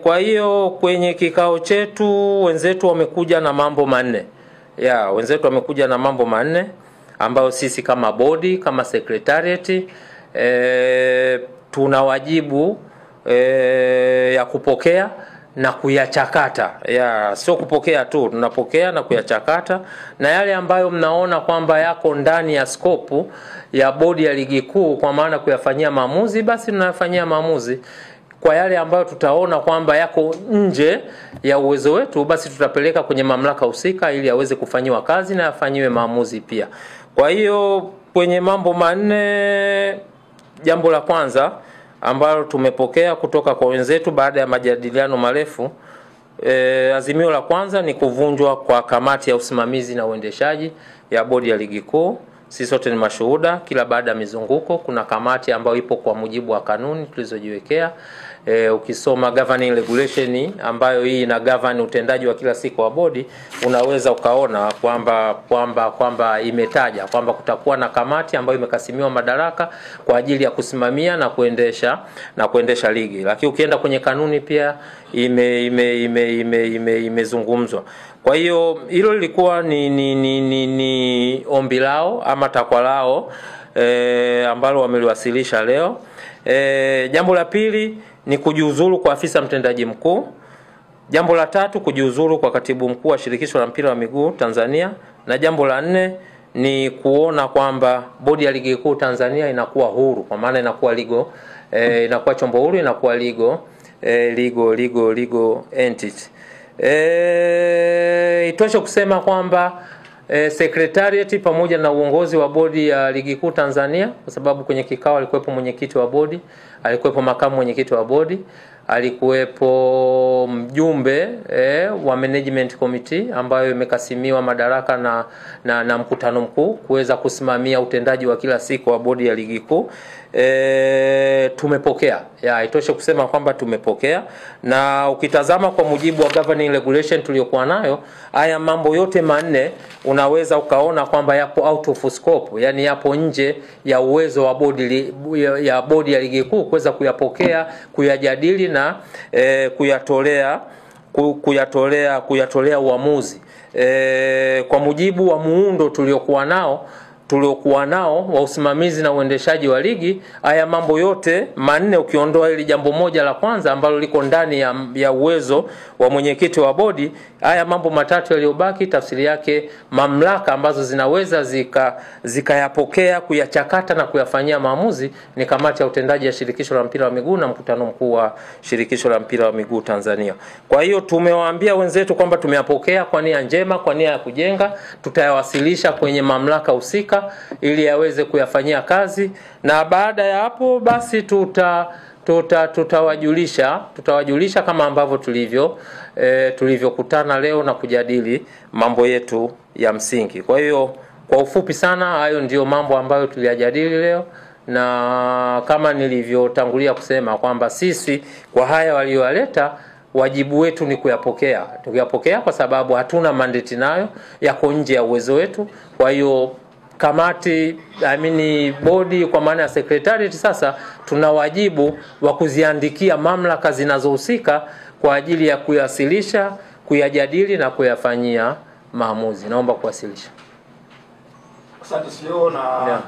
Kwa hiyo kwenye kikao chetu wenzetu wamekuja na mambo manne. Wenzetu wamekuja na mambo manne ambayo sisi kama bodi, kama secretariat tuna wajibu ya kupokea na kuyachakata. Sio kupokea tu, tunapokea na kuyachakata, na yale ambayo mnaona kwamba yako ndani ya skopu ya bodi ya ligi kuu, kwa maana kuyafanyia maamuzi, basi tunayafanyia maamuzi. Kwa yale ambayo tutaona kwamba yako nje ya uwezo wetu, basi tutapeleka kwenye mamlaka husika ili aweze kufanyiwa kazi na afanyiwe maamuzi pia. Kwa hiyo kwenye mambo manne, jambo la kwanza ambalo tumepokea kutoka kwa wenzetu baada ya majadiliano marefu, azimio la kwanza ni kuvunjwa kwa kamati ya usimamizi na uendeshaji ya bodi ya ligi kuu. Sisi sote ni mashuhuda, kila baada ya mizunguko kuna kamati ambayo ipo kwa mujibu wa kanuni tulizojiwekea. Ukisoma governing regulation ambayo hii ina govern utendaji wa kila siku wa bodi, unaweza ukaona kwamba imetaja kwamba kutakuwa na kamati ambayo imekasimiwa madaraka kwa ajili ya kusimamia na kuendesha ligi. Lakini ukienda kwenye kanuni pia imezungumzwa. Kwa hiyo hilo lilikuwa ni ombi lao ama takwa lao ambalo wameliwasilisha leo. Jambo la pili ni kujiuzulu kwa afisa mtendaji mkuu. Jambo la tatu kujiuzulu kwa katibu mkuu wa shirikisho la mpira wa miguu Tanzania, na jambo la nne ni kuona kwamba bodi ya ligi kuu Tanzania inakuwa huru, kwa maana inakuwa inakuwa chombo huru, inakuwa legal entity. Itoshe kusema kwamba secretariat pamoja na uongozi wa bodi ya ligi kuu Tanzania, kwa sababu kwenye kikao alikuwepo mwenyekiti wa bodi, alikuwepo makamu mwenyekiti wa bodi, alikuwepo mjumbe wa management committee ambayo imekasimiwa madaraka na mkutano mkuu kuweza kusimamia utendaji wa kila siku wa bodi ya ligi kuu. Tumepokea. Itoshe kusema kwamba tumepokea, na ukitazama kwa mujibu wa governing regulation tuliyokuwa nayo, haya mambo yote manne unaweza ukaona kwamba yapo out of scope, yani yapo nje ya uwezo wa bodi ya ligi kuu kuweza kuyapokea, kuyajadili na kuyatolea uamuzi. Kwa mujibu wa muundo tuliokuwa nao wa usimamizi na uendeshaji wa ligi, haya mambo yote manne ukiondoa ili jambo moja la kwanza ambalo liko ndani ya uwezo wa mwenyekiti wa bodi, haya mambo matatu yaliyobaki, tafsiri yake mamlaka ambazo zinaweza zikayapokea, kuyachakata na kuyafanyia maamuzi ni kamati ya utendaji ya shirikisho la mpira wa miguu na mkutano mkuu wa shirikisho la mpira wa miguu Tanzania. Kwa hiyo tumewaambia wenzetu kwamba tumeyapokea kwa nia njema, kwa nia ya kujenga, tutayawasilisha kwenye mamlaka husika ili yaweze kuyafanyia kazi, na baada ya hapo basi tutawajulisha kama ambavyo tulivyokutana leo na kujadili mambo yetu ya msingi. Kwa hiyo kwa ufupi sana, hayo ndio mambo ambayo tuliyajadili leo, na kama nilivyotangulia kusema kwamba sisi kwa haya waliyoleta, wajibu wetu ni kuyapokea. Tukiyapokea kwa sababu hatuna mandate nayo, yako nje ya uwezo wetu. Kwa hiyo kamati, bodi kwa maana ya secretariat, sasa tuna wajibu wa kuziandikia mamlaka zinazohusika kwa ajili ya kuyasilisha, kuyajadili na kuyafanyia maamuzi. Naomba kuwasilisha. Asante CEO na